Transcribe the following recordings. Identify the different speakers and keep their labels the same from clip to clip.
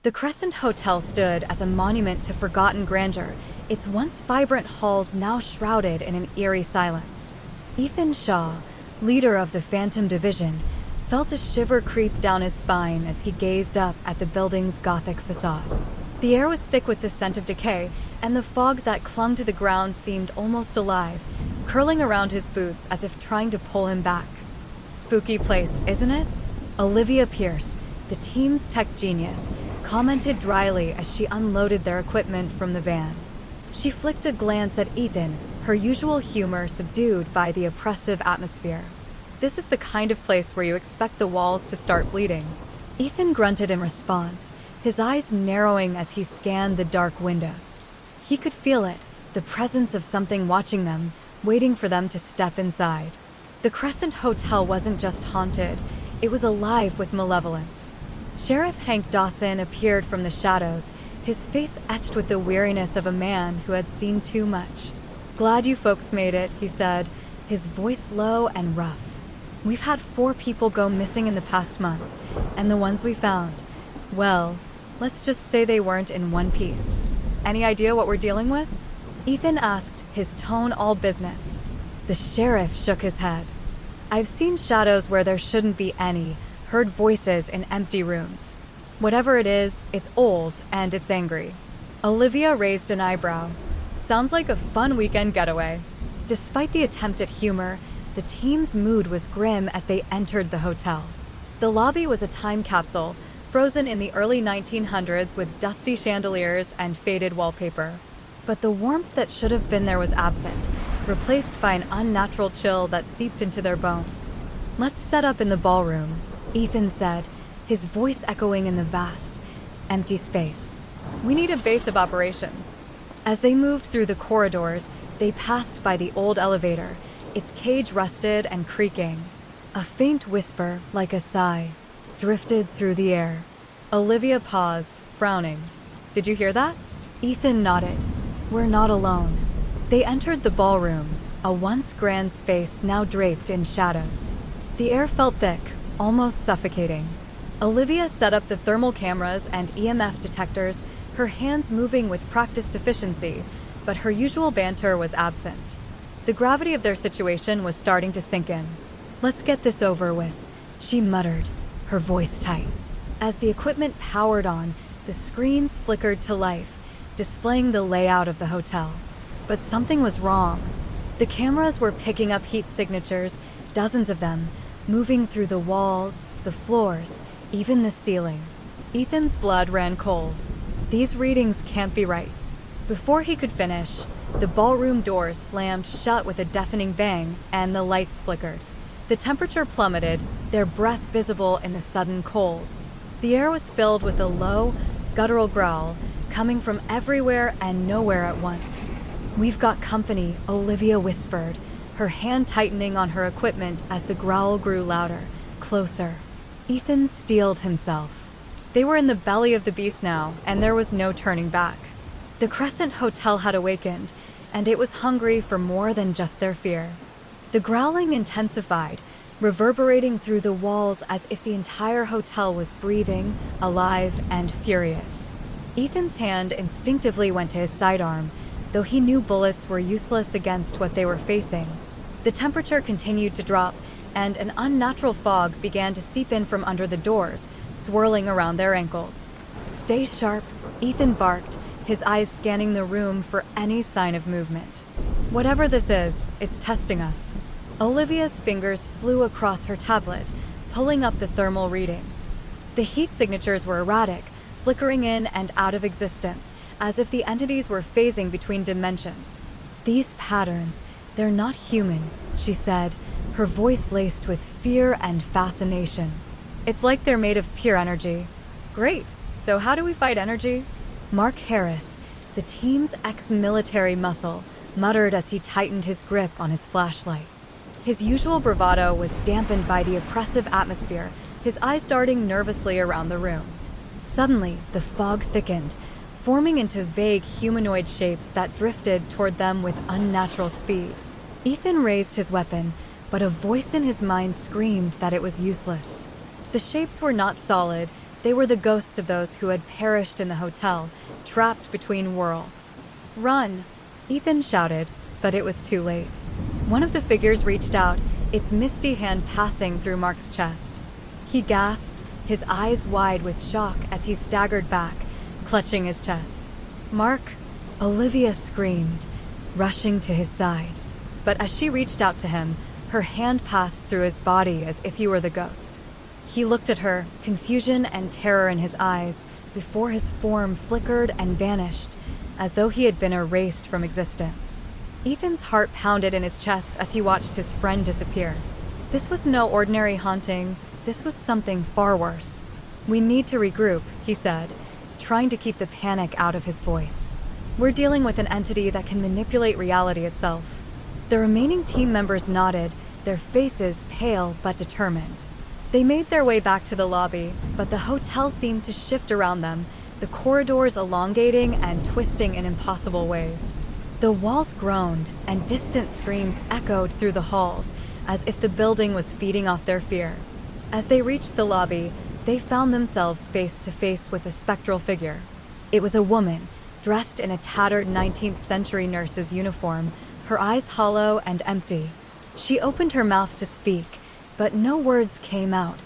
Speaker 1: The Crescent Hotel stood as a monument to forgotten grandeur, its once vibrant halls now shrouded in an eerie silence. Ethan Shaw, leader of the Phantom Division, felt a shiver creep down his spine as he gazed up at the building's Gothic facade. The air was thick with the scent of decay, and the fog that clung to the ground seemed almost alive, curling around his boots as if trying to pull him back. Spooky place, isn't it? Olivia Pierce, the team's tech genius, commented dryly as she unloaded their equipment from the van. She flicked a glance at Ethan, her usual humor subdued by the oppressive atmosphere. This is the kind of place where you expect the walls to start bleeding. Ethan grunted in response, his eyes narrowing as he scanned the dark windows. He could feel it, the presence of something watching them, waiting for them to step inside. The Crescent Hotel wasn't just haunted, it was alive with malevolence. Sheriff Hank Dawson appeared from the shadows, his face etched with the weariness of a man who had seen too much. "Glad you folks made it," he said, his voice low and rough. "We've had 4 people go missing in the past month, and the ones we found, well, let's just say they weren't in one piece. Any idea what we're dealing with?" Ethan asked, his tone all business. The sheriff shook his head. "I've seen shadows where there shouldn't be any, heard voices in empty rooms. Whatever it is, it's old and it's angry." Olivia raised an eyebrow. "Sounds like a fun weekend getaway." Despite the attempt at humor, the team's mood was grim as they entered the hotel. The lobby was a time capsule, frozen in the early 1900s with dusty chandeliers and faded wallpaper. But the warmth that should have been there was absent, replaced by an unnatural chill that seeped into their bones. "Let's set up in the ballroom," Ethan said, his voice echoing in the vast, empty space. "We need a base of operations." As they moved through the corridors, they passed by the old elevator, its cage rusted and creaking. A faint whisper, like a sigh, drifted through the air. Olivia paused, frowning. "Did you hear that?" Ethan nodded. "We're not alone." They entered the ballroom, a once grand space now draped in shadows. The air felt thick, almost suffocating. Olivia set up the thermal cameras and EMF detectors, her hands moving with practiced efficiency, but her usual banter was absent. The gravity of their situation was starting to sink in. "Let's get this over with," she muttered, her voice tight. As the equipment powered on, the screens flickered to life, displaying the layout of the hotel. But something was wrong. The cameras were picking up heat signatures, dozens of them, moving through the walls, the floors, even the ceiling. Ethan's blood ran cold. These readings can't be right. Before he could finish, the ballroom doors slammed shut with a deafening bang, and the lights flickered. The temperature plummeted, their breath visible in the sudden cold. The air was filled with a low, guttural growl, coming from everywhere and nowhere at once. "We've got company," Olivia whispered, her hand tightening on her equipment as the growl grew louder, closer. Ethan steeled himself. They were in the belly of the beast now, and there was no turning back. The Crescent Hotel had awakened, and it was hungry for more than just their fear. The growling intensified, reverberating through the walls as if the entire hotel was breathing, alive, and furious. Ethan's hand instinctively went to his sidearm, though he knew bullets were useless against what they were facing. The temperature continued to drop, and an unnatural fog began to seep in from under the doors, swirling around their ankles. "Stay sharp," Ethan barked, his eyes scanning the room for any sign of movement. "Whatever this is, it's testing us." Olivia's fingers flew across her tablet, pulling up the thermal readings. The heat signatures were erratic, flickering in and out of existence, as if the entities were phasing between dimensions. "These patterns, they're not human," she said, her voice laced with fear and fascination. "It's like they're made of pure energy." "Great. So how do we fight energy?" Mark Harris, the team's ex-military muscle, muttered as he tightened his grip on his flashlight. His usual bravado was dampened by the oppressive atmosphere, his eyes darting nervously around the room. Suddenly, the fog thickened, forming into vague humanoid shapes that drifted toward them with unnatural speed. Ethan raised his weapon, but a voice in his mind screamed that it was useless. The shapes were not solid, They were the ghosts of those who had perished in the hotel, trapped between worlds. "Run!" Ethan shouted, but it was too late. One of the figures reached out, its misty hand passing through Mark's chest. He gasped, his eyes wide with shock as he staggered back, clutching his chest. "Mark!" Olivia screamed, rushing to his side. But as she reached out to him, her hand passed through his body as if he were the ghost. He looked at her, confusion and terror in his eyes, before his form flickered and vanished, as though he had been erased from existence. Ethan's heart pounded in his chest as he watched his friend disappear. This was no ordinary haunting, this was something far worse. "We need to regroup," he said, trying to keep the panic out of his voice. "We're dealing with an entity that can manipulate reality itself." The remaining team members nodded, their faces pale but determined. They made their way back to the lobby, but the hotel seemed to shift around them, the corridors elongating and twisting in impossible ways. The walls groaned, and distant screams echoed through the halls, as if the building was feeding off their fear. As they reached the lobby, they found themselves face to face with a spectral figure. It was a woman, dressed in a tattered 19th century nurse's uniform, her eyes hollow and empty. She opened her mouth to speak, but no words came out,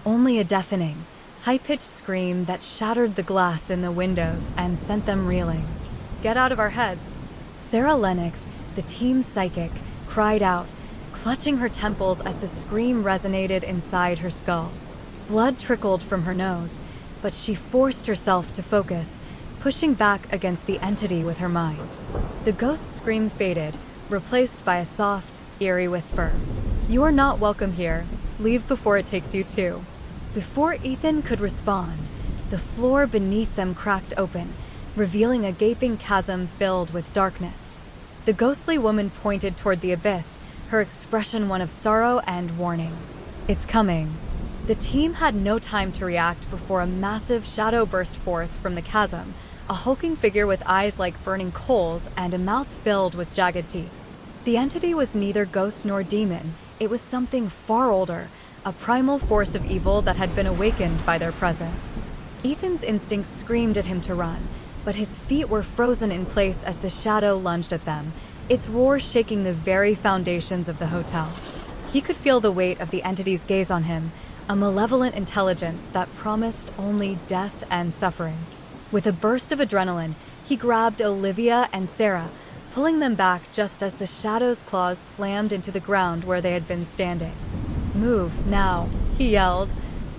Speaker 1: only a deafening, high-pitched scream that shattered the glass in the windows and sent them reeling. "Get out of our heads!" Sarah Lennox, the team's psychic, cried out, clutching her temples as the scream resonated inside her skull. Blood trickled from her nose, but she forced herself to focus, pushing back against the entity with her mind. The ghost scream faded, replaced by a soft, eerie whisper. "You are not welcome here. Leave before it takes you too." Before Ethan could respond, the floor beneath them cracked open, revealing a gaping chasm filled with darkness. The ghostly woman pointed toward the abyss, her expression one of sorrow and warning. "It's coming." The team had no time to react before a massive shadow burst forth from the chasm, a hulking figure with eyes like burning coals and a mouth filled with jagged teeth. The entity was neither ghost nor demon. It was something far older, a primal force of evil that had been awakened by their presence. Ethan's instincts screamed at him to run, but his feet were frozen in place as the shadow lunged at them, its roar shaking the very foundations of the hotel. He could feel the weight of the entity's gaze on him, a malevolent intelligence that promised only death and suffering. With a burst of adrenaline, he grabbed Olivia and Sarah, pulling them back just as the shadow's claws slammed into the ground where they had been standing. "Move, now," he yelled,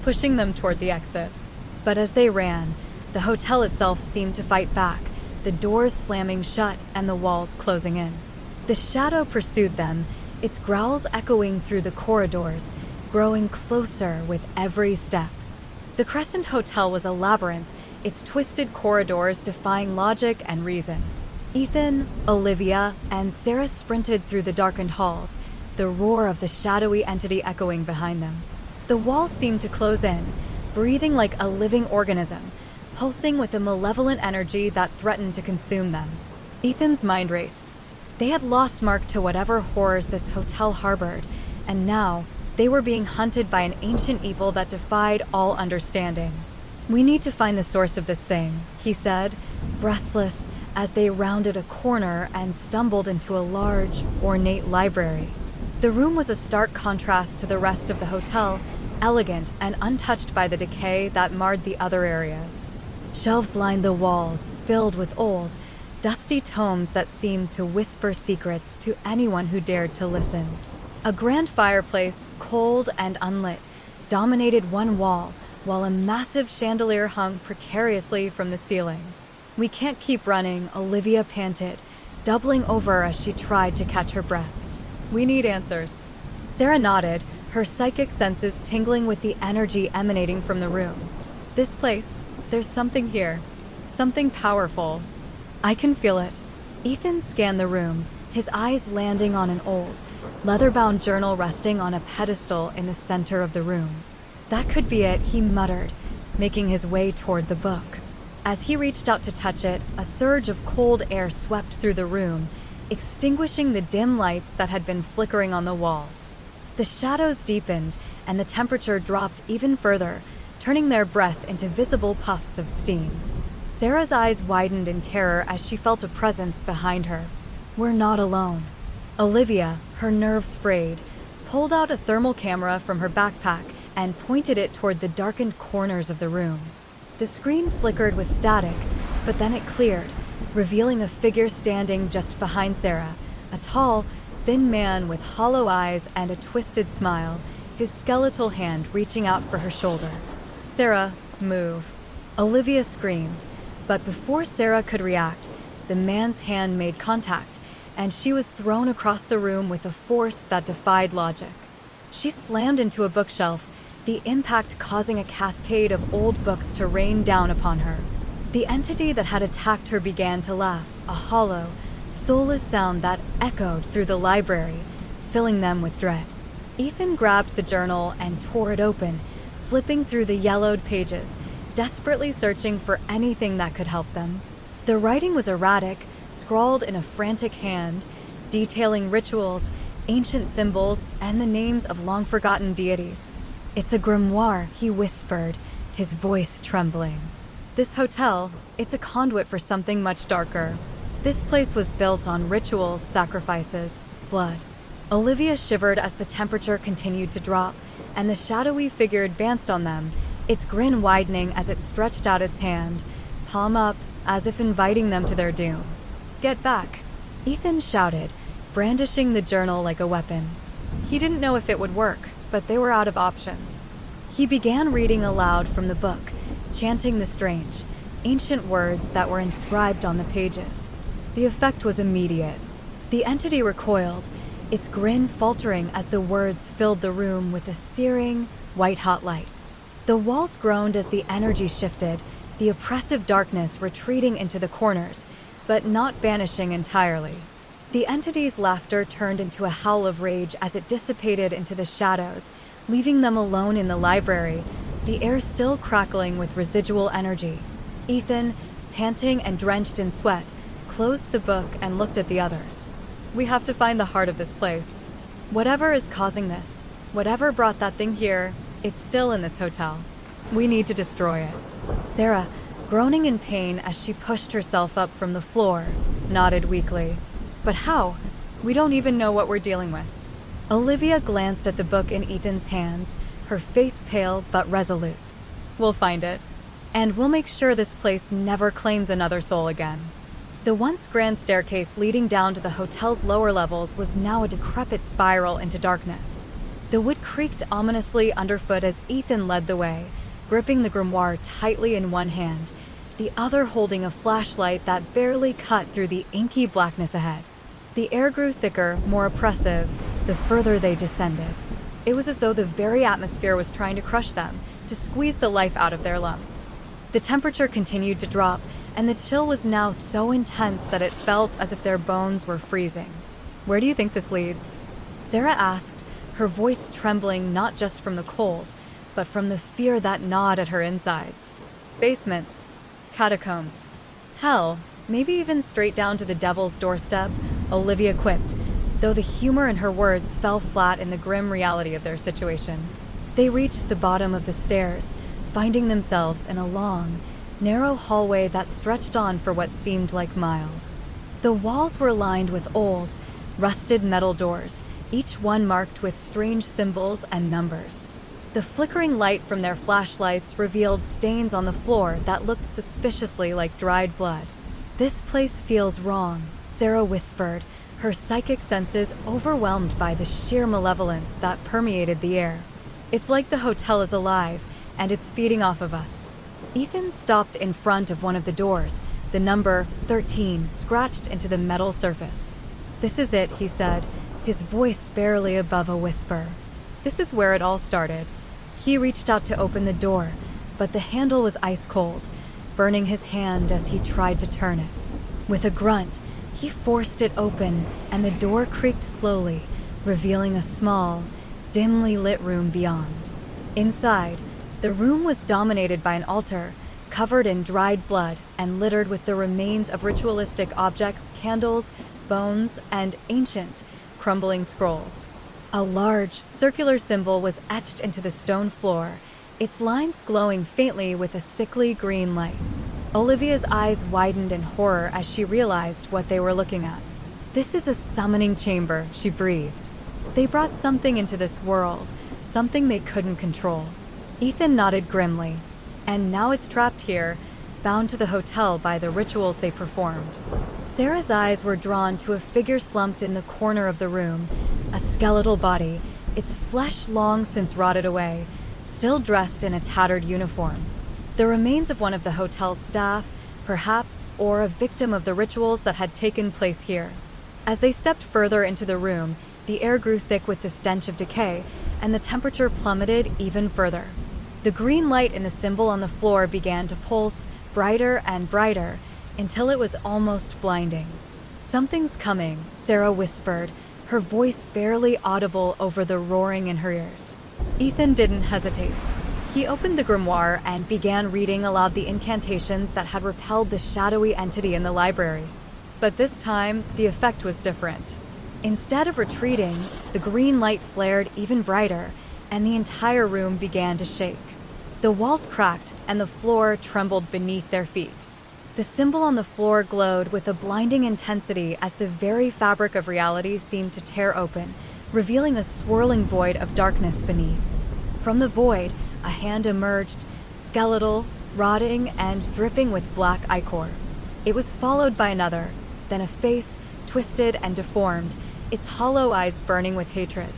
Speaker 1: pushing them toward the exit. But as they ran, the hotel itself seemed to fight back, the doors slamming shut and the walls closing in. The shadow pursued them, its growls echoing through the corridors, growing closer with every step. The Crescent Hotel was a labyrinth, its twisted corridors defying logic and reason. Ethan, Olivia, and Sarah sprinted through the darkened halls, the roar of the shadowy entity echoing behind them. The walls seemed to close in, breathing like a living organism, pulsing with a malevolent energy that threatened to consume them. Ethan's mind raced. They had lost Mark to whatever horrors this hotel harbored, and now they were being hunted by an ancient evil that defied all understanding. "We need to find the source of this thing," he said, breathless as they rounded a corner and stumbled into a large, ornate library. The room was a stark contrast to the rest of the hotel, elegant and untouched by the decay that marred the other areas. Shelves lined the walls, filled with old, dusty tomes that seemed to whisper secrets to anyone who dared to listen. A grand fireplace, cold and unlit, dominated one wall, while a massive chandelier hung precariously from the ceiling. "We can't keep running," Olivia panted, doubling over as she tried to catch her breath. "We need answers." Sarah nodded, her psychic senses tingling with the energy emanating from the room. "This place, there's something here. Something powerful. I can feel it." Ethan scanned the room, his eyes landing on an old, leather-bound journal resting on a pedestal in the center of the room. "That could be it," he muttered, making his way toward the book. As he reached out to touch it, a surge of cold air swept through the room, extinguishing the dim lights that had been flickering on the walls. The shadows deepened, and the temperature dropped even further, turning their breath into visible puffs of steam. Sarah's eyes widened in terror as she felt a presence behind her. We're not alone. Olivia, her nerves frayed, pulled out a thermal camera from her backpack and pointed it toward the darkened corners of the room. The screen flickered with static, but then it cleared, revealing a figure standing just behind Sarah, a tall, thin man with hollow eyes and a twisted smile, his skeletal hand reaching out for her shoulder. "Sarah, move." Olivia screamed, but before Sarah could react, the man's hand made contact, and she was thrown across the room with a force that defied logic. She slammed into a bookshelf, the impact causing a cascade of old books to rain down upon her. The entity that had attacked her began to laugh, a hollow, soulless sound that echoed through the library, filling them with dread. Ethan grabbed the journal and tore it open, flipping through the yellowed pages, desperately searching for anything that could help them. The writing was erratic, scrawled in a frantic hand, detailing rituals, ancient symbols, and the names of long-forgotten deities. "It's a grimoire," he whispered, his voice trembling. "This hotel, it's a conduit for something much darker. This place was built on rituals, sacrifices, blood." Olivia shivered as the temperature continued to drop, and the shadowy figure advanced on them, its grin widening as it stretched out its hand, palm up, as if inviting them to their doom. "Get back," Ethan shouted, brandishing the journal like a weapon. He didn't know if it would work, but they were out of options. He began reading aloud from the book, chanting the strange, ancient words that were inscribed on the pages. The effect was immediate. The entity recoiled, its grin faltering as the words filled the room with a searing, white-hot light. The walls groaned as the energy shifted, the oppressive darkness retreating into the corners, but not vanishing entirely. The entity's laughter turned into a howl of rage as it dissipated into the shadows, leaving them alone in the library, the air still crackling with residual energy. Ethan, panting and drenched in sweat, closed the book and looked at the others. "We have to find the heart of this place. Whatever is causing this, whatever brought that thing here, it's still in this hotel. We need to destroy it." Sarah, groaning in pain as she pushed herself up from the floor, nodded weakly. "But how? We don't even know what we're dealing with." Olivia glanced at the book in Ethan's hands, her face pale but resolute. "We'll find it. And we'll make sure this place never claims another soul again." The once grand staircase leading down to the hotel's lower levels was now a decrepit spiral into darkness. The wood creaked ominously underfoot as Ethan led the way, gripping the grimoire tightly in one hand, the other holding a flashlight that barely cut through the inky blackness ahead. The air grew thicker, more oppressive, the further they descended. It was as though the very atmosphere was trying to crush them, to squeeze the life out of their lungs. The temperature continued to drop, and the chill was now so intense that it felt as if their bones were freezing. "Where do you think this leads?" Sarah asked, her voice trembling not just from the cold, but from the fear that gnawed at her insides. "Basements. Catacombs. Hell, maybe even straight down to the devil's doorstep," Olivia quipped, though the humor in her words fell flat in the grim reality of their situation. They reached the bottom of the stairs, finding themselves in a long, narrow hallway that stretched on for what seemed like miles. The walls were lined with old, rusted metal doors, each one marked with strange symbols and numbers. The flickering light from their flashlights revealed stains on the floor that looked suspiciously like dried blood. "This place feels wrong," Sarah whispered, her psychic senses overwhelmed by the sheer malevolence that permeated the air. "It's like the hotel is alive, and it's feeding off of us." Ethan stopped in front of one of the doors, the number 13 scratched into the metal surface. "This is it," he said, his voice barely above a whisper. "This is where it all started." He reached out to open the door, but the handle was ice cold, burning his hand as he tried to turn it. With a grunt, he forced it open, and the door creaked slowly, revealing a small, dimly lit room beyond. Inside, the room was dominated by an altar, covered in dried blood and littered with the remains of ritualistic objects, candles, bones, and ancient, crumbling scrolls. A large, circular symbol was etched into the stone floor, its lines glowing faintly with a sickly green light. Olivia's eyes widened in horror as she realized what they were looking at. "This is a summoning chamber," she breathed. "They brought something into this world, something they couldn't control." Ethan nodded grimly. "And now it's trapped here, bound to the hotel by the rituals they performed." Sarah's eyes were drawn to a figure slumped in the corner of the room, a skeletal body, its flesh long since rotted away, still dressed in a tattered uniform. The remains of one of the hotel's staff, perhaps, or a victim of the rituals that had taken place here. As they stepped further into the room, the air grew thick with the stench of decay, and the temperature plummeted even further. The green light in the symbol on the floor began to pulse, brighter and brighter, until it was almost blinding. "Something's coming," Sarah whispered, her voice barely audible over the roaring in her ears. Ethan didn't hesitate. He opened the grimoire and began reading aloud the incantations that had repelled the shadowy entity in the library. But this time, the effect was different. Instead of retreating, the green light flared even brighter, and the entire room began to shake. The walls cracked, and the floor trembled beneath their feet. The symbol on the floor glowed with a blinding intensity as the very fabric of reality seemed to tear open, revealing a swirling void of darkness beneath. From the void, a hand emerged, skeletal, rotting, and dripping with black ichor. It was followed by another, then a face, twisted and deformed, its hollow eyes burning with hatred.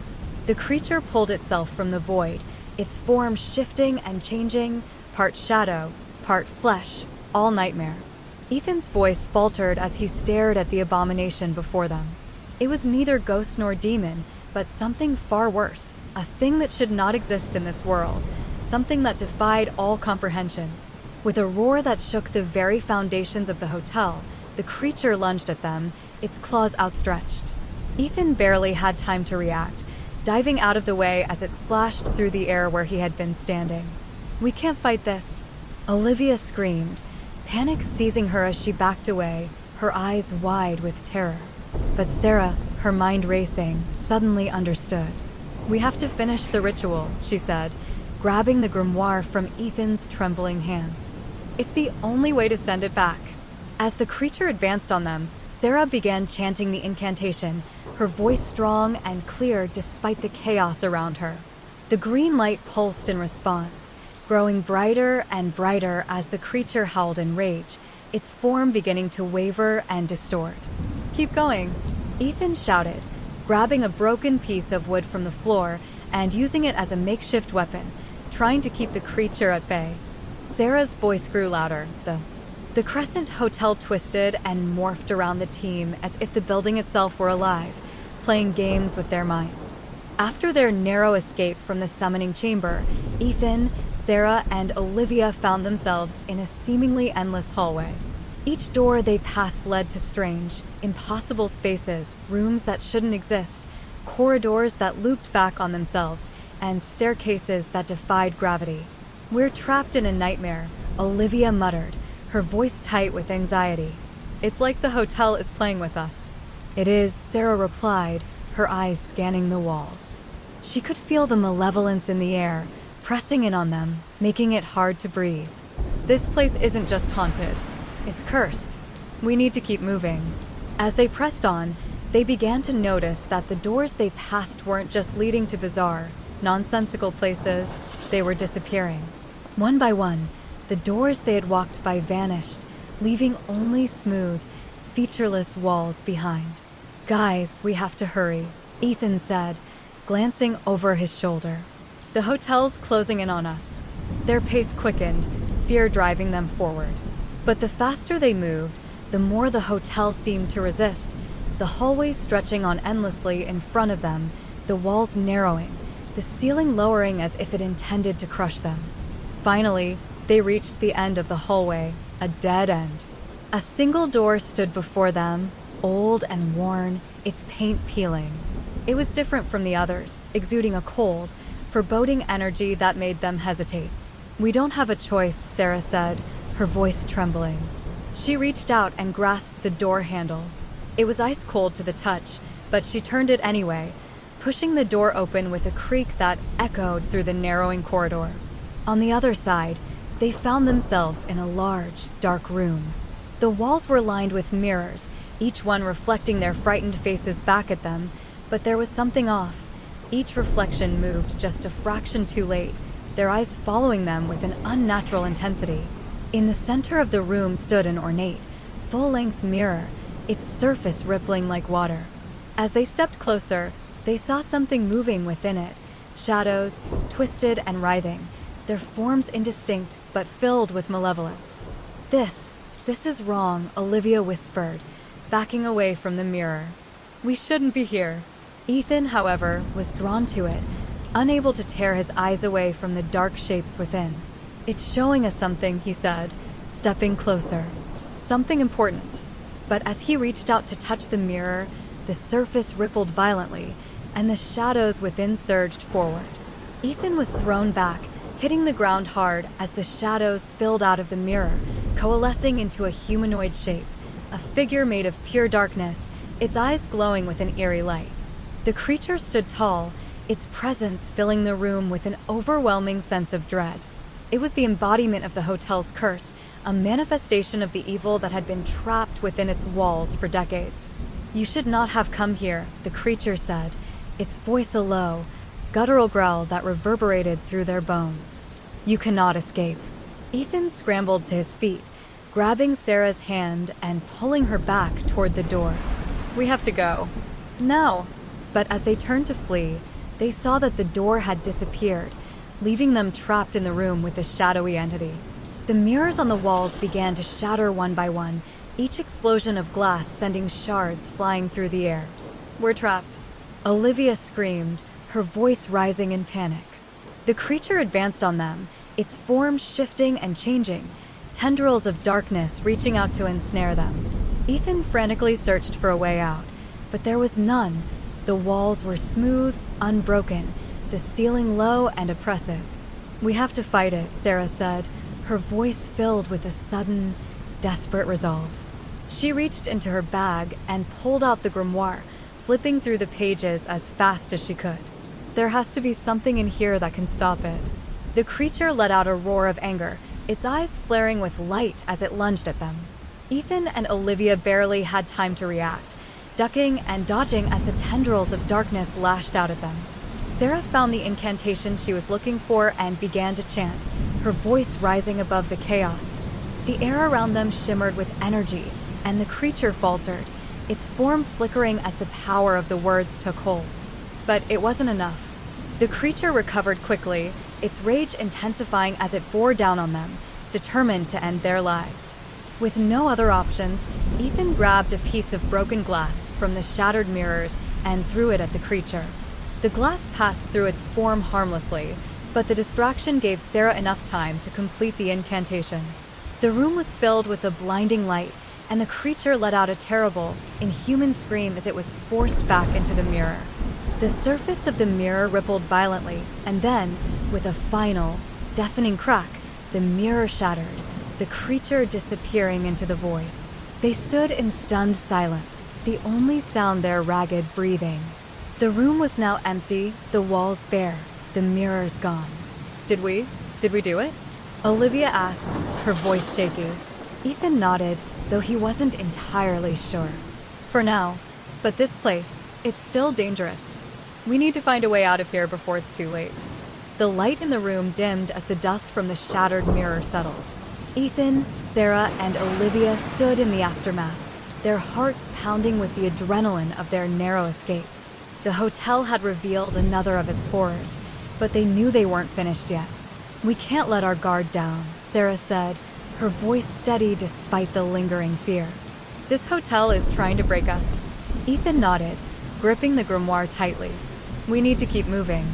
Speaker 1: The creature pulled itself from the void, its form shifting and changing, part shadow, part flesh, all nightmare. Ethan's voice faltered as he stared at the abomination before them. It was neither ghost nor demon, but something far worse, a thing that should not exist in this world, something that defied all comprehension. With a roar that shook the very foundations of the hotel, the creature lunged at them, its claws outstretched. Ethan barely had time to react, diving out of the way as it slashed through the air where he had been standing. "We can't fight this," Olivia screamed, panic seizing her as she backed away, her eyes wide with terror. But Sarah, her mind racing, suddenly understood. "We have to finish the ritual," she said, grabbing the grimoire from Ethan's trembling hands. "It's the only way to send it back." As the creature advanced on them, Sarah began chanting the incantation, her voice strong and clear despite the chaos around her. The green light pulsed in response, growing brighter and brighter as the creature howled in rage, its form beginning to waver and distort. "Keep going," Ethan shouted, grabbing a broken piece of wood from the floor and using it as a makeshift weapon, trying to keep the creature at bay. Sarah's voice grew louder, though. The Crescent Hotel twisted and morphed around the team as if the building itself were alive, playing games with their minds. After their narrow escape from the summoning chamber, Ethan, Sarah, and Olivia found themselves in a seemingly endless hallway. Each door they passed led to strange, impossible spaces, rooms that shouldn't exist, corridors that looped back on themselves, and staircases that defied gravity. "We're trapped in a nightmare," Olivia muttered, her voice tight with anxiety. "It's like the hotel is playing with us." "It is," Sarah replied, her eyes scanning the walls. She could feel the malevolence in the air, pressing in on them, making it hard to breathe. "This place isn't just haunted. It's cursed. We need to keep moving." As they pressed on, they began to notice that the doors they passed weren't just leading to bizarre, nonsensical places, they were disappearing. One by one, the doors they had walked by vanished, leaving only smooth, featureless walls behind. "Guys, we have to hurry," Ethan said, glancing over his shoulder. "The hotel's closing in on us." Their pace quickened, fear driving them forward. But the faster they moved, the more the hotel seemed to resist, the hallways stretching on endlessly in front of them, the walls narrowing, the ceiling lowering as if it intended to crush them. Finally, they reached the end of the hallway, a dead end. A single door stood before them, old and worn, its paint peeling. It was different from the others, exuding a cold, foreboding energy that made them hesitate. "We don't have a choice," Sarah said, her voice trembling. She reached out and grasped the door handle. It was ice cold to the touch, but she turned it anyway, pushing the door open with a creak that echoed through the narrowing corridor. On the other side, they found themselves in a large, dark room. The walls were lined with mirrors, each one reflecting their frightened faces back at them, but there was something off. Each reflection moved just a fraction too late, their eyes following them with an unnatural intensity. In the center of the room stood an ornate, full-length mirror, its surface rippling like water. As they stepped closer, they saw something moving within it, shadows, twisted and writhing, their forms indistinct but filled with malevolence. This is wrong," Olivia whispered, backing away from the mirror. "We shouldn't be here." Ethan, however, was drawn to it, unable to tear his eyes away from the dark shapes within. "It's showing us something," he said, stepping closer. "Something important." But as he reached out to touch the mirror, the surface rippled violently, and the shadows within surged forward. Ethan was thrown back, hitting the ground hard as the shadows spilled out of the mirror, coalescing into a humanoid shape, a figure made of pure darkness, its eyes glowing with an eerie light. The creature stood tall, its presence filling the room with an overwhelming sense of dread. It was the embodiment of the hotel's curse, a manifestation of the evil that had been trapped within its walls for decades. "You should not have come here," the creature said, its voice a low, guttural growl that reverberated through their bones. "You cannot escape." Ethan scrambled to his feet, grabbing Sarah's hand and pulling her back toward the door. "We have to go. Now." But as they turned to flee, they saw that the door had disappeared, leaving them trapped in the room with the shadowy entity. The mirrors on the walls began to shatter one by one, each explosion of glass sending shards flying through the air. "We're trapped," Olivia screamed, her voice rising in panic. The creature advanced on them, its form shifting and changing, tendrils of darkness reaching out to ensnare them. Ethan frantically searched for a way out, but there was none. The walls were smooth, unbroken, the ceiling low and oppressive. "We have to fight it," Sarah said, her voice filled with a sudden, desperate resolve. She reached into her bag and pulled out the grimoire, flipping through the pages as fast as she could. "There has to be something in here that can stop it." The creature let out a roar of anger, its eyes flaring with light as it lunged at them. Ethan and Olivia barely had time to react, ducking and dodging as the tendrils of darkness lashed out at them. Sarah found the incantation she was looking for and began to chant, her voice rising above the chaos. The air around them shimmered with energy, and the creature faltered, its form flickering as the power of the words took hold. But it wasn't enough. The creature recovered quickly, its rage intensifying as it bore down on them, determined to end their lives. With no other options, Ethan grabbed a piece of broken glass from the shattered mirrors and threw it at the creature. The glass passed through its form harmlessly, but the distraction gave Sarah enough time to complete the incantation. The room was filled with a blinding light, and the creature let out a terrible, inhuman scream as it was forced back into the mirror. The surface of the mirror rippled violently, and then, with a final, deafening crack, the mirror shattered, the creature disappearing into the void. They stood in stunned silence, the only sound their ragged breathing. The room was now empty, the walls bare, the mirrors gone. Did we do it?" Olivia asked, her voice shaky. Ethan nodded, though he wasn't entirely sure. "For now. But this place, it's still dangerous. We need to find a way out of here before it's too late." The light in the room dimmed as the dust from the shattered mirror settled. Ethan, Sarah, and Olivia stood in the aftermath, their hearts pounding with the adrenaline of their narrow escape. The hotel had revealed another of its horrors, but they knew they weren't finished yet. "We can't let our guard down," Sarah said, her voice steady despite the lingering fear. "This hotel is trying to break us." Ethan nodded, gripping the grimoire tightly. "We need to keep moving.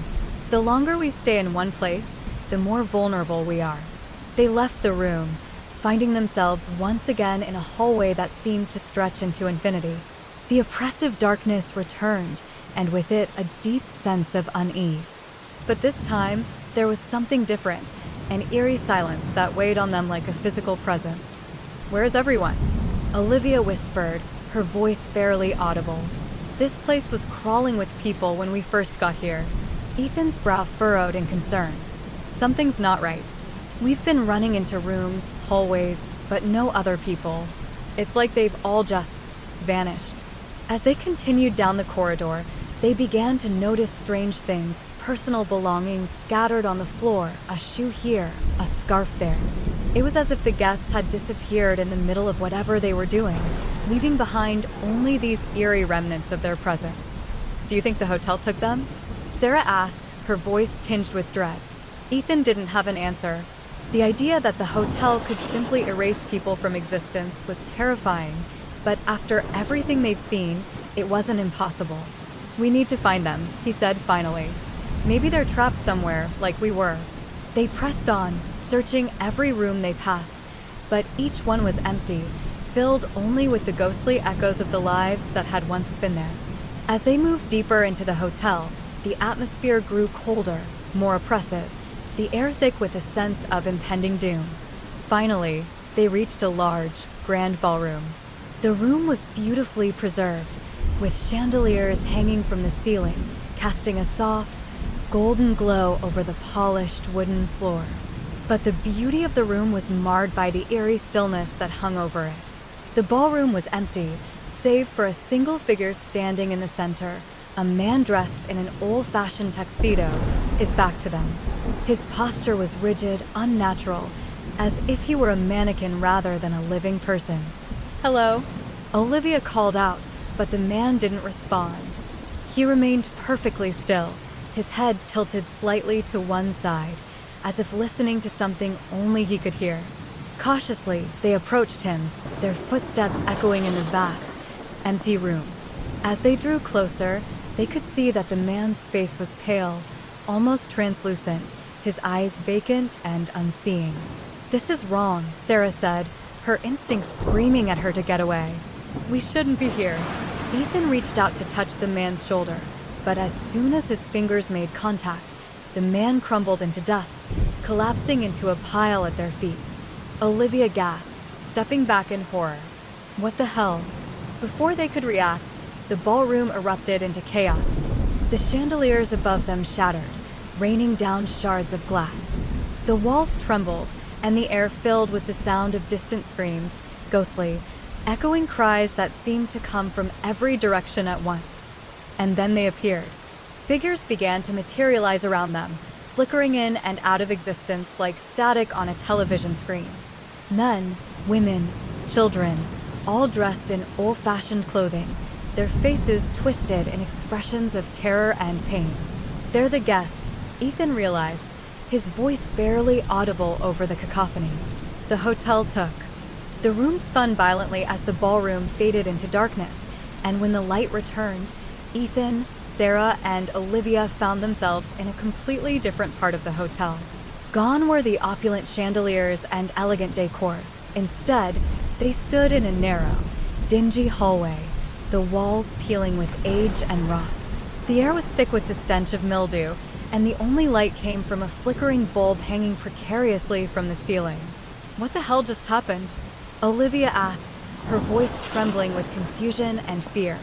Speaker 1: The longer we stay in one place, the more vulnerable we are." They left the room, finding themselves once again in a hallway that seemed to stretch into infinity. The oppressive darkness returned, and with it a deep sense of unease. But this time, there was something different, an eerie silence that weighed on them like a physical presence. "Where is everyone?" Olivia whispered, her voice barely audible. "This place was crawling with people when we first got here." Ethan's brow furrowed in concern. Something's not right. We've been running into rooms, hallways, but no other people. It's like they've all just vanished. As they continued down the corridor, they began to notice strange things, personal belongings scattered on the floor, a shoe here, a scarf there. It was as if the guests had disappeared in the middle of whatever they were doing, leaving behind only these eerie remnants of their presence. Do you think the hotel took them? Sarah asked, her voice tinged with dread. Ethan didn't have an answer. The idea that the hotel could simply erase people from existence was terrifying, but after everything they'd seen, it wasn't impossible. We need to find them, he said finally. Maybe they're trapped somewhere, like we were. They pressed on, searching every room they passed, but each one was empty, filled only with the ghostly echoes of the lives that had once been there. As they moved deeper into the hotel, the atmosphere grew colder, more oppressive, the air thick with a sense of impending doom. Finally, they reached a large, grand ballroom. The room was beautifully preserved, with chandeliers hanging from the ceiling, casting a soft, golden glow over the polished wooden floor. But the beauty of the room was marred by the eerie stillness that hung over it. The ballroom was empty, save for a single figure standing in the center. A man dressed in an old-fashioned tuxedo, his back to them. His posture was rigid, unnatural, as if he were a mannequin rather than a living person. "Hello," Olivia called out, but the man didn't respond. He remained perfectly still, his head tilted slightly to one side, as if listening to something only he could hear. Cautiously, they approached him, their footsteps echoing in the vast, empty room. As they drew closer, they could see that the man's face was pale, almost translucent, his eyes vacant and unseeing. "This is wrong," Sarah said, her instincts screaming at her to get away. "We shouldn't be here." Ethan reached out to touch the man's shoulder, but as soon as his fingers made contact, the man crumbled into dust, collapsing into a pile at their feet. Olivia gasped, stepping back in horror. What the hell? Before they could react, the ballroom erupted into chaos. The chandeliers above them shattered, raining down shards of glass. The walls trembled, and the air filled with the sound of distant screams, ghostly, echoing cries that seemed to come from every direction at once. And then they appeared. Figures began to materialize around them, flickering in and out of existence like static on a television screen. Men, women, children, all dressed in old-fashioned clothing, their faces twisted in expressions of terror and pain. "They're the guests," Ethan realized, his voice barely audible over the cacophony. The hotel took. The room spun violently as the ballroom faded into darkness, and when the light returned, Ethan, Sarah, and Olivia found themselves in a completely different part of the hotel. Gone were the opulent chandeliers and elegant decor. Instead, they stood in a narrow, dingy hallway, the walls peeling with age and rot. The air was thick with the stench of mildew, and the only light came from a flickering bulb hanging precariously from the ceiling. "What the hell just happened?" Olivia asked, her voice trembling with confusion and fear.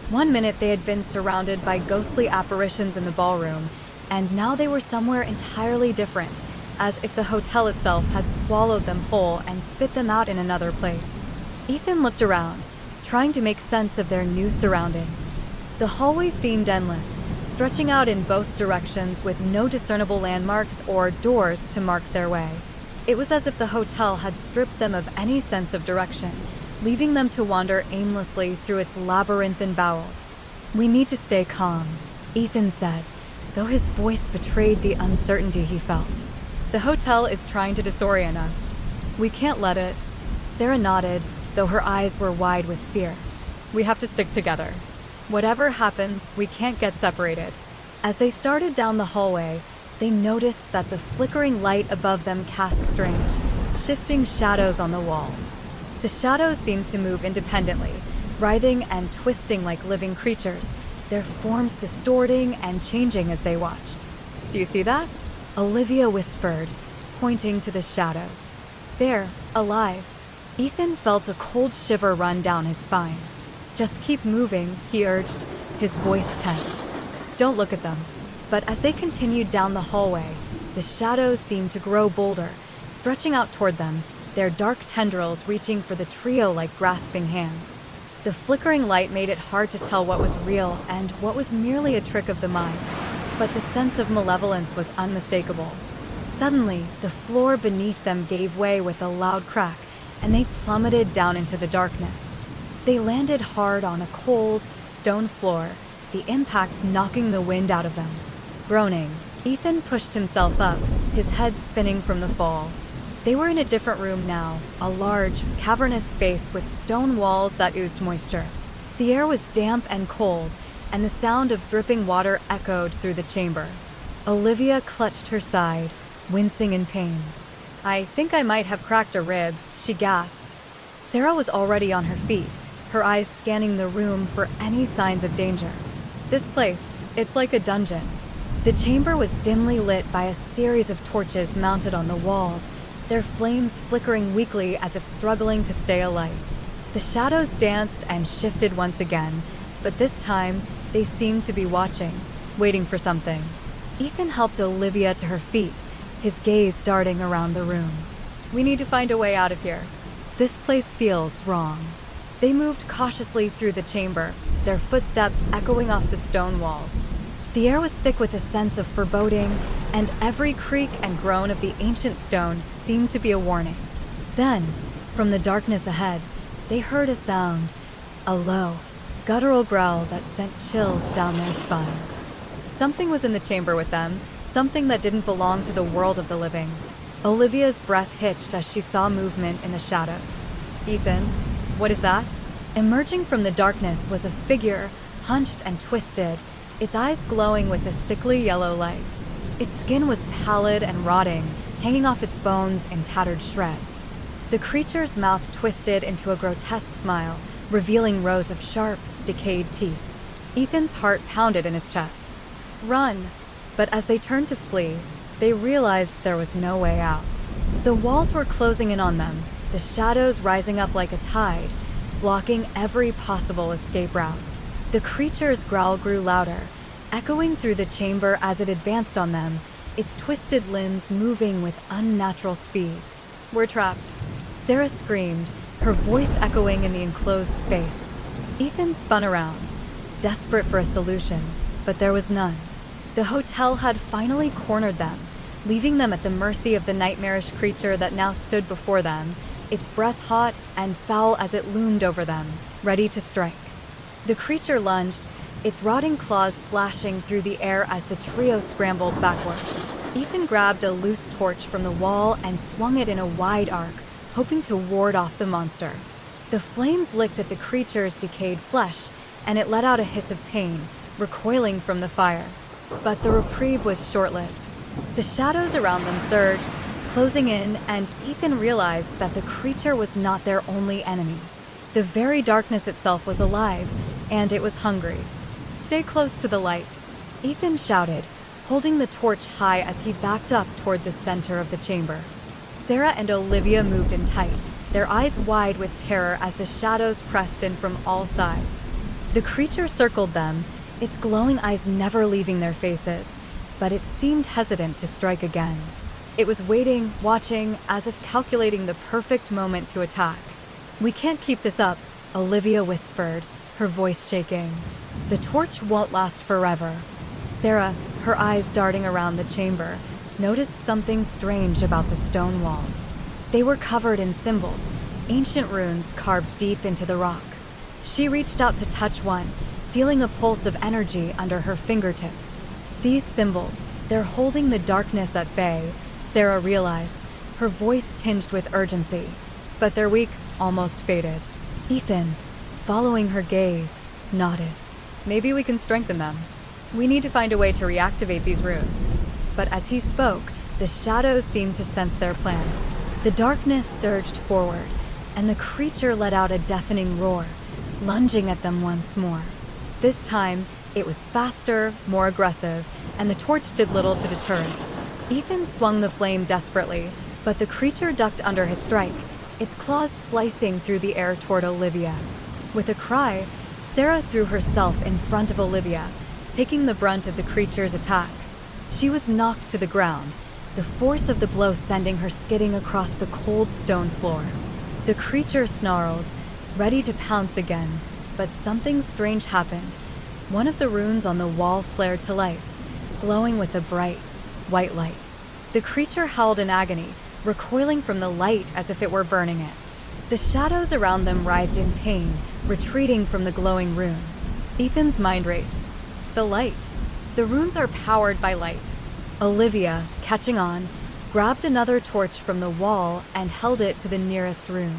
Speaker 1: One minute they had been surrounded by ghostly apparitions in the ballroom, and now they were somewhere entirely different, as if the hotel itself had swallowed them whole and spit them out in another place. Ethan looked around, trying to make sense of their new surroundings. The hallway seemed endless, stretching out in both directions with no discernible landmarks or doors to mark their way. It was as if the hotel had stripped them of any sense of direction, leaving them to wander aimlessly through its labyrinthine bowels. "We need to stay calm," Ethan said, though his voice betrayed the uncertainty he felt. "The hotel is trying to disorient us. We can't let it." Sarah nodded, though her eyes were wide with fear. "We have to stick together. Whatever happens, we can't get separated." As they started down the hallway, they noticed that the flickering light above them cast strange, shifting shadows on the walls. The shadows seemed to move independently, writhing and twisting like living creatures, their forms distorting and changing as they watched. "Do you see that?" Olivia whispered, pointing to the shadows. "They're alive." Ethan felt a cold shiver run down his spine. "Just keep moving," he urged, his voice tense. "Don't look at them." But as they continued down the hallway, The shadows seemed to grow bolder, stretching out toward them, their dark tendrils reaching for the trio like grasping hands. The flickering light made it hard to tell what was real and what was merely a trick of the mind, but the sense of malevolence was unmistakable. Suddenly, the floor beneath them gave way with a loud crack, and they plummeted down into the darkness. They landed hard on a cold, stone floor, the impact knocking the wind out of them. Groaning, Ethan pushed himself up, his head spinning from the fall. They were in a different room now, a large, cavernous space with stone walls that oozed moisture. The air was damp and cold, and the sound of dripping water echoed through the chamber. Olivia clutched her side, wincing in pain. "I think I might have cracked a rib," she gasped. Sarah was already on her feet, her eyes scanning the room for any signs of danger. "This place, it's like a dungeon." The chamber was dimly lit by a series of torches mounted on the walls, their flames flickering weakly as if struggling to stay alight. The shadows danced and shifted once again, but this time they seemed to be watching, waiting for something. Ethan helped Olivia to her feet, his gaze darting around the room. "We need to find a way out of here. This place feels wrong." They moved cautiously through the chamber, their footsteps echoing off the stone walls. The air was thick with a sense of foreboding, and every creak and groan of the ancient stone seemed to be a warning. Then, from the darkness ahead, they heard a sound, a low, guttural growl that sent chills down their spines. Something was in the chamber with them, something that didn't belong to the world of the living. Olivia's breath hitched as she saw movement in the shadows. "Ethan, what is that?" Emerging from the darkness was a figure, hunched and twisted, its eyes glowing with a sickly yellow light. Its skin was pallid and rotting, hanging off its bones in tattered shreds. The creature's mouth twisted into a grotesque smile, revealing rows of sharp, decayed teeth. Ethan's heart pounded in his chest. "Run!" But as they turned to flee, they realized there was no way out. The walls were closing in on them, the shadows rising up like a tide, blocking every possible escape route. The creature's growl grew louder, echoing through the chamber as it advanced on them, its twisted limbs moving with unnatural speed. "We're trapped," Sarah screamed, her voice echoing in the enclosed space. Ethan spun around, desperate for a solution, but there was none. The hotel had finally cornered them, leaving them at the mercy of the nightmarish creature that now stood before them, its breath hot and foul as it loomed over them, ready to strike. The creature lunged, its rotting claws slashing through the air as the trio scrambled backward. Ethan grabbed a loose torch from the wall and swung it in a wide arc, hoping to ward off the monster. The flames licked at the creature's decayed flesh, and it let out a hiss of pain, recoiling from the fire. But the reprieve was short-lived. The shadows around them surged, closing in, and Ethan realized that the creature was not their only enemy. The very darkness itself was alive, and it was hungry. "Stay close to the light," Ethan shouted, holding the torch high as he backed up toward the center of the chamber. Sarah and Olivia moved in tight, their eyes wide with terror as the shadows pressed in from all sides. The creature circled them, its glowing eyes never leaving their faces, but it seemed hesitant to strike again. It was waiting, watching, as if calculating the perfect moment to attack. "We can't keep this up," Olivia whispered, her voice shaking. "The torch won't last forever." Sarah, her eyes darting around the chamber, noticed something strange about the stone walls. They were covered in symbols, ancient runes carved deep into the rock. She reached out to touch one, feeling a pulse of energy under her fingertips. These symbols, they're holding the darkness at bay, Sarah realized, her voice tinged with urgency. But their weak, almost faded. Ethan, following her gaze, nodded. "Maybe we can strengthen them. We need to find a way to reactivate these runes." But as he spoke, the shadows seemed to sense their plan. The darkness surged forward, and the creature let out a deafening roar, lunging at them once more. This time, it was faster, more aggressive, and the torch did little to deter it. Ethan swung the flame desperately, but the creature ducked under his strike, its claws slicing through the air toward Olivia. With a cry, Sarah threw herself in front of Olivia, taking the brunt of the creature's attack. She was knocked to the ground, the force of the blow sending her skidding across the cold stone floor. The creature snarled, ready to pounce again, but something strange happened. One of the runes on the wall flared to life, glowing with a bright, white light. The creature howled in agony, recoiling from the light as if it were burning it. The shadows around them writhed in pain, retreating from the glowing rune. Ethan's mind raced. The light. The runes are powered by light. Olivia, catching on, grabbed another torch from the wall and held it to the nearest rune.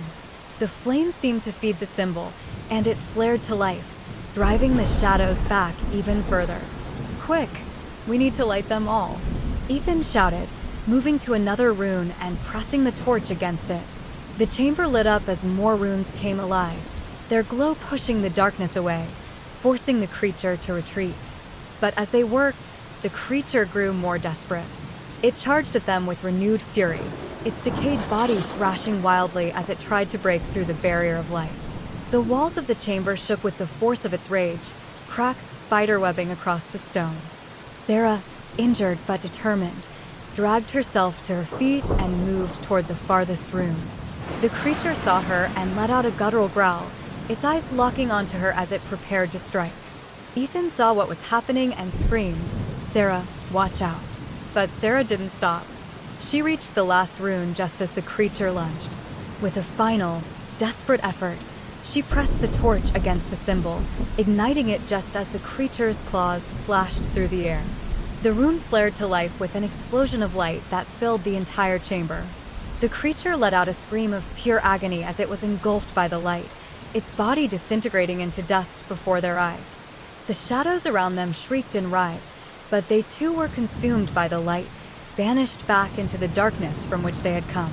Speaker 1: The flame seemed to feed the symbol, and it flared to life, driving the shadows back even further. Quick! We need to light them all. Ethan shouted, moving to another rune and pressing the torch against it. The chamber lit up as more runes came alive, their glow pushing the darkness away, forcing the creature to retreat. But as they worked, the creature grew more desperate. It charged at them with renewed fury, its decayed body thrashing wildly as it tried to break through the barrier of light. The walls of the chamber shook with the force of its rage, cracks spiderwebbing across the stone. Sarah, injured but determined, dragged herself to her feet and moved toward the farthest room. The creature saw her and let out a guttural growl, its eyes locking onto her as it prepared to strike. Ethan saw what was happening and screamed, "Sarah, watch out." But Sarah didn't stop. She reached the last rune just as the creature lunged. With a final, desperate effort, she pressed the torch against the symbol, igniting it just as the creature's claws slashed through the air. The rune flared to life with an explosion of light that filled the entire chamber. The creature let out a scream of pure agony as it was engulfed by the light, its body disintegrating into dust before their eyes. The shadows around them shrieked and writhed, but they too were consumed by the light, vanished back into the darkness from which they had come.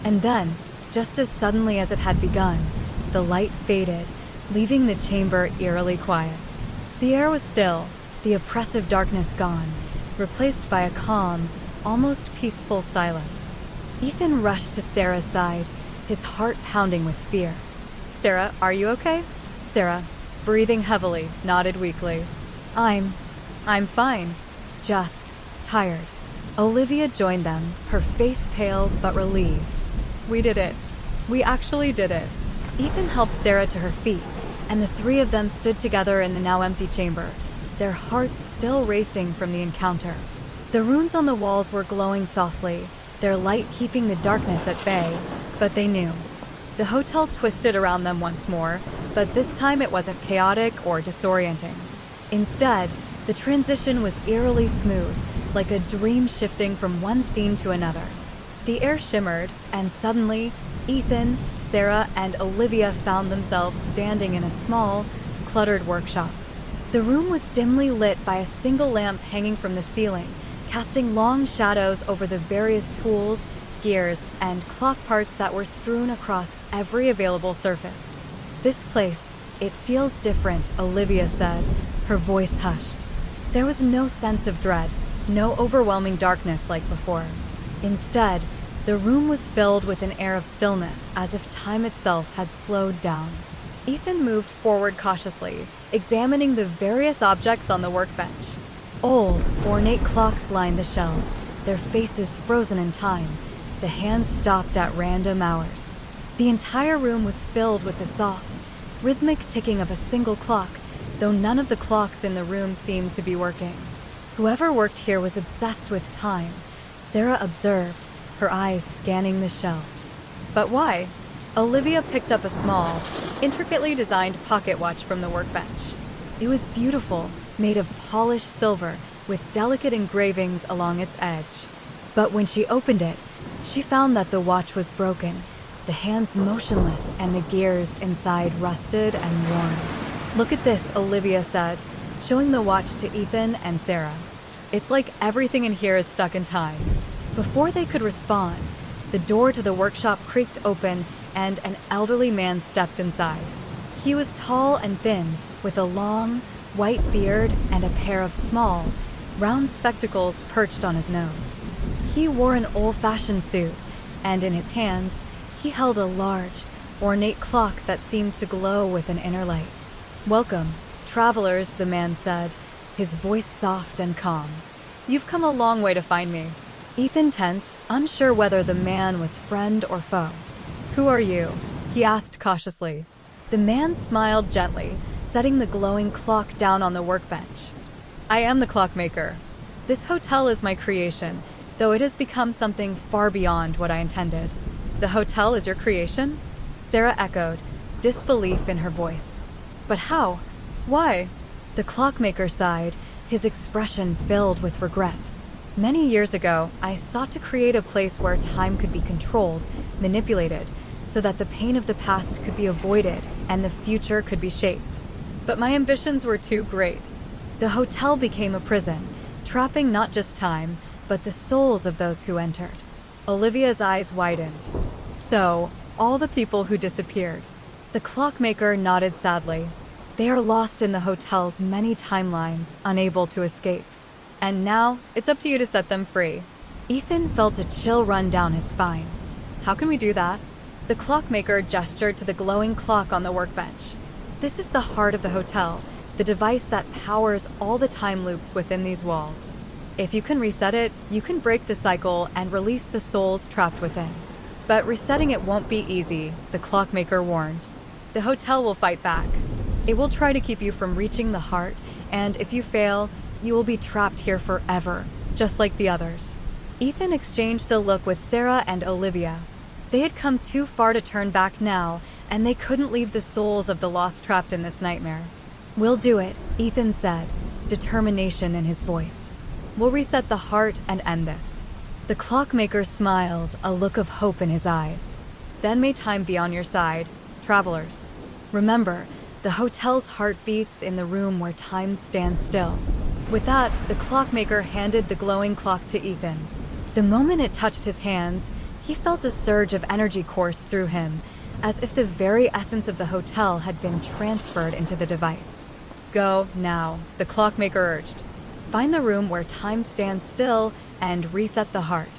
Speaker 1: And then, just as suddenly as it had begun, the light faded, leaving the chamber eerily quiet. The air was still, the oppressive darkness gone, replaced by a calm, almost peaceful silence. Ethan rushed to Sarah's side, his heart pounding with fear. "Sarah, are you okay?" Sarah, breathing heavily, nodded weakly. I'm fine. Just tired." Olivia joined them, her face pale but relieved. "We did it. We actually did it." Ethan helped Sarah to her feet, and the three of them stood together in the now empty chamber, their hearts still racing from the encounter. The runes on the walls were glowing softly, their light keeping the darkness at bay, but they knew. The hotel twisted around them once more, but this time it wasn't chaotic or disorienting. Instead, the transition was eerily smooth, like a dream shifting from one scene to another. The air shimmered, and suddenly, Ethan, Sarah, and Olivia found themselves standing in a small, cluttered workshop. The room was dimly lit by a single lamp hanging from the ceiling, casting long shadows over the various tools, gears, and clock parts that were strewn across every available surface. "This place, it feels different," Olivia said, her voice hushed. There was no sense of dread, no overwhelming darkness like before. Instead, the room was filled with an air of stillness, as if time itself had slowed down. Ethan moved forward cautiously, examining the various objects on the workbench. Old, ornate clocks lined the shelves, their faces frozen in time, the hands stopped at random hours. The entire room was filled with the soft, rhythmic ticking of a single clock, though none of the clocks in the room seemed to be working. Whoever worked here was obsessed with time, Sarah observed, her eyes scanning the shelves. But why? Olivia picked up a small, intricately designed pocket watch from the workbench. It was beautiful, made of polished silver, with delicate engravings along its edge. But when she opened it, she found that the watch was broken, the hands motionless and the gears inside rusted and worn. "Look at this," Olivia said, showing the watch to Ethan and Sarah. "It's like everything in here is stuck in time." Before they could respond, the door to the workshop creaked open and an elderly man stepped inside. He was tall and thin, with a long, white beard and a pair of small, round spectacles perched on his nose. He wore an old-fashioned suit, and in his hands, he held a large, ornate clock that seemed to glow with an inner light. "Welcome, travelers," the man said, his voice soft and calm. "You've come a long way to find me." Ethan tensed, unsure whether the man was friend or foe. "Who are you?" he asked cautiously. The man smiled gently, setting the glowing clock down on the workbench. "I am the clockmaker. This hotel is my creation, though it has become something far beyond what I intended." "The hotel is your creation?" Sarah echoed, disbelief in her voice. "But how? Why?" The clockmaker sighed, his expression filled with regret. "Many years ago, I sought to create a place where time could be controlled, manipulated, so that the pain of the past could be avoided and the future could be shaped. But my ambitions were too great. The hotel became a prison, trapping not just time, but the souls of those who entered." Olivia's eyes widened. "So, all the people who disappeared." The clockmaker nodded sadly. "They are lost in the hotel's many timelines, unable to escape. And now, it's up to you to set them free." Ethan felt a chill run down his spine. "How can we do that?" The clockmaker gestured to the glowing clock on the workbench. "This is the heart of the hotel, the device that powers all the time loops within these walls. If you can reset it, you can break the cycle and release the souls trapped within. But resetting it won't be easy," the clockmaker warned. "The hotel will fight back. It will try to keep you from reaching the heart, and if you fail, you will be trapped here forever, just like the others." Ethan exchanged a look with Sarah and Olivia. They had come too far to turn back now, and they couldn't leave the souls of the lost trapped in this nightmare. "We'll do it," Ethan said, determination in his voice. "We'll reset the heart and end this." The clockmaker smiled, a look of hope in his eyes. "Then may time be on your side, travelers. Remember, the hotel's heart beats in the room where time stands still." With that, the clockmaker handed the glowing clock to Ethan. The moment it touched his hands, he felt a surge of energy course through him, as if the very essence of the hotel had been transferred into the device. "Go, now," the clockmaker urged. "Find the room where time stands still and reset the heart.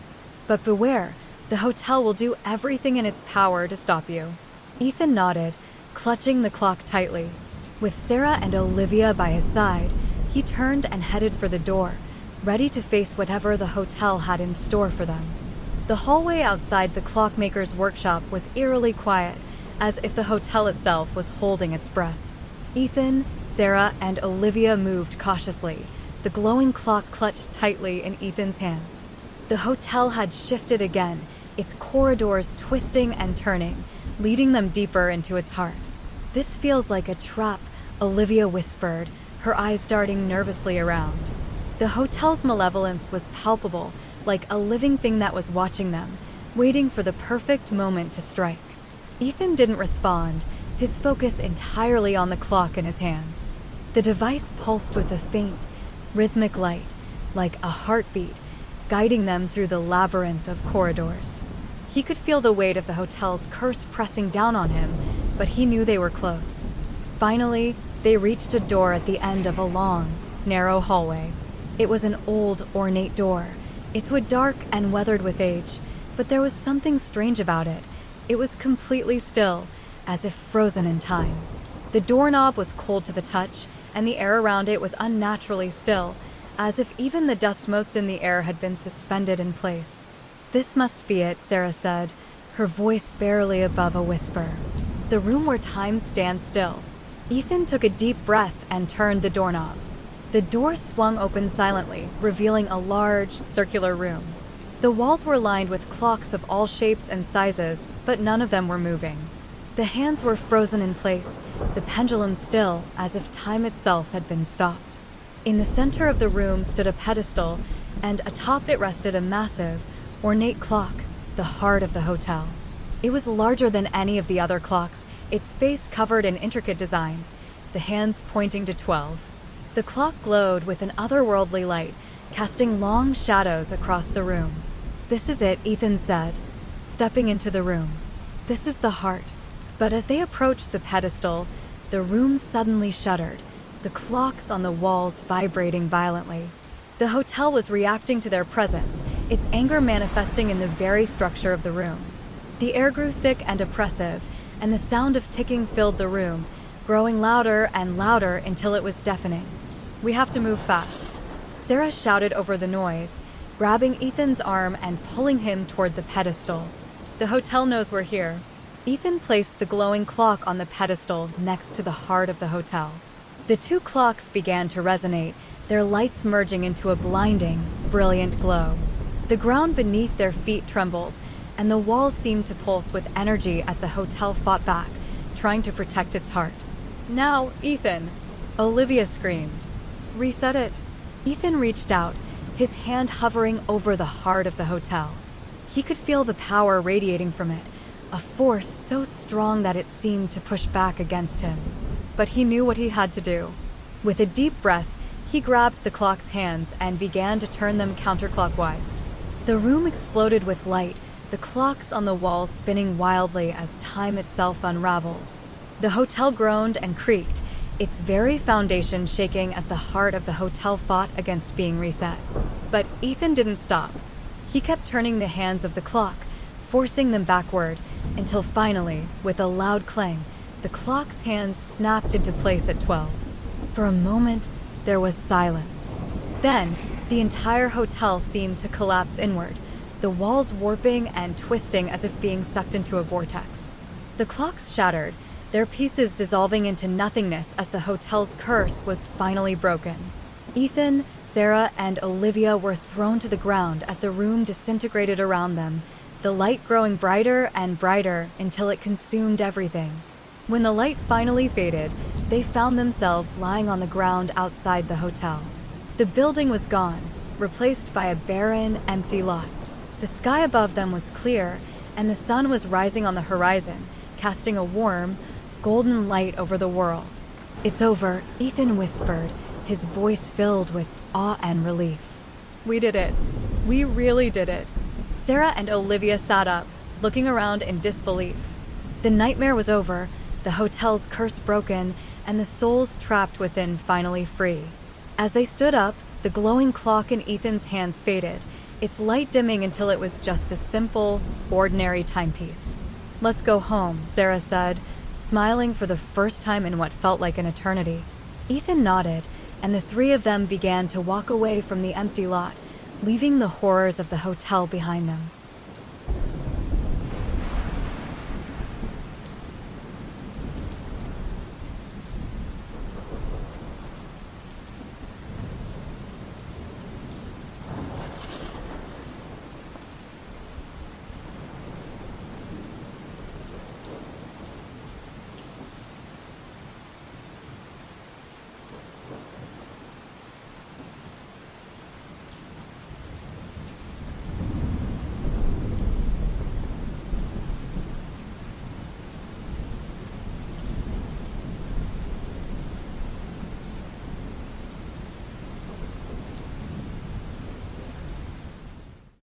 Speaker 1: But beware, the hotel will do everything in its power to stop you." Ethan nodded, clutching the clock tightly. With Sarah and Olivia by his side, he turned and headed for the door, ready to face whatever the hotel had in store for them. The hallway outside the clockmaker's workshop was eerily quiet, as if the hotel itself was holding its breath. Ethan, Sarah, and Olivia moved cautiously, the glowing clock clutched tightly in Ethan's hands. The hotel had shifted again, its corridors twisting and turning, leading them deeper into its heart. "This feels like a trap," Olivia whispered, her eyes darting nervously around. The hotel's malevolence was palpable, like a living thing that was watching them, waiting for the perfect moment to strike. Ethan didn't respond, his focus entirely on the clock in his hands. The device pulsed with a faint, rhythmic light, like a heartbeat, guiding them through the labyrinth of corridors. He could feel the weight of the hotel's curse pressing down on him, but he knew they were close. Finally, they reached a door at the end of a long, narrow hallway. It was an old, ornate door, its wood dark and weathered with age, but there was something strange about it. It was completely still, as if frozen in time. The doorknob was cold to the touch, and the air around it was unnaturally still, as if even the dust motes in the air had been suspended in place. "This must be it," Sarah said, her voice barely above a whisper. "The room where time stands still." Ethan took a deep breath and turned the doorknob. The door swung open silently, revealing a large, circular room. The walls were lined with clocks of all shapes and sizes, but none of them were moving. The hands were frozen in place, the pendulum still, as if time itself had been stopped. In the center of the room stood a pedestal, and atop it rested a massive, ornate clock, the heart of the hotel. It was larger than any of the other clocks, its face covered in intricate designs, the hands pointing to 12. The clock glowed with an otherworldly light, casting long shadows across the room. "This is it," Ethan said, stepping into the room. "This is the heart." But as they approached the pedestal, the room suddenly shuddered, the clocks on the walls vibrating violently. The hotel was reacting to their presence, its anger manifesting in the very structure of the room. The air grew thick and oppressive, and the sound of ticking filled the room, growing louder and louder until it was deafening. "We have to move fast," Sarah shouted over the noise, grabbing Ethan's arm and pulling him toward the pedestal. The hotel knows we're here. Ethan placed the glowing clock on the pedestal next to the heart of the hotel. The two clocks began to resonate, their lights merging into a blinding, brilliant glow. The ground beneath their feet trembled, and the walls seemed to pulse with energy as the hotel fought back, trying to protect its heart. "Now, Ethan!" Olivia screamed. "Reset it." Ethan reached out, his hand hovering over the heart of the hotel. He could feel the power radiating from it, a force so strong that it seemed to push back against him. But he knew what he had to do. With a deep breath, he grabbed the clock's hands and began to turn them counterclockwise. The room exploded with light, the clocks on the walls spinning wildly as time itself unraveled. The hotel groaned and creaked, its very foundation shaking as the heart of the hotel fought against being reset. But Ethan didn't stop. He kept turning the hands of the clock, forcing them backward, until finally, with a loud clang, the clock's hands snapped into place at 12. For a moment, there was silence. Then, the entire hotel seemed to collapse inward, the walls warping and twisting as if being sucked into a vortex. The clocks shattered, their pieces dissolving into nothingness as the hotel's curse was finally broken. Ethan, Sarah, and Olivia were thrown to the ground as the room disintegrated around them, the light growing brighter and brighter until it consumed everything. When the light finally faded, they found themselves lying on the ground outside the hotel. The building was gone, replaced by a barren, empty lot. The sky above them was clear, and the sun was rising on the horizon, casting a warm, golden light over the world. "It's over," Ethan whispered, his voice filled with awe and relief. "We did it. We really did it." Sarah and Olivia sat up, looking around in disbelief. The nightmare was over, the hotel's curse broken, and the souls trapped within finally free. As they stood up, the glowing clock in Ethan's hands faded, its light dimming until it was just a simple, ordinary timepiece. "Let's go home," Sarah said, smiling for the first time in what felt like an eternity. Ethan nodded, and the three of them began to walk away from the empty lot, leaving the horrors of the hotel behind them.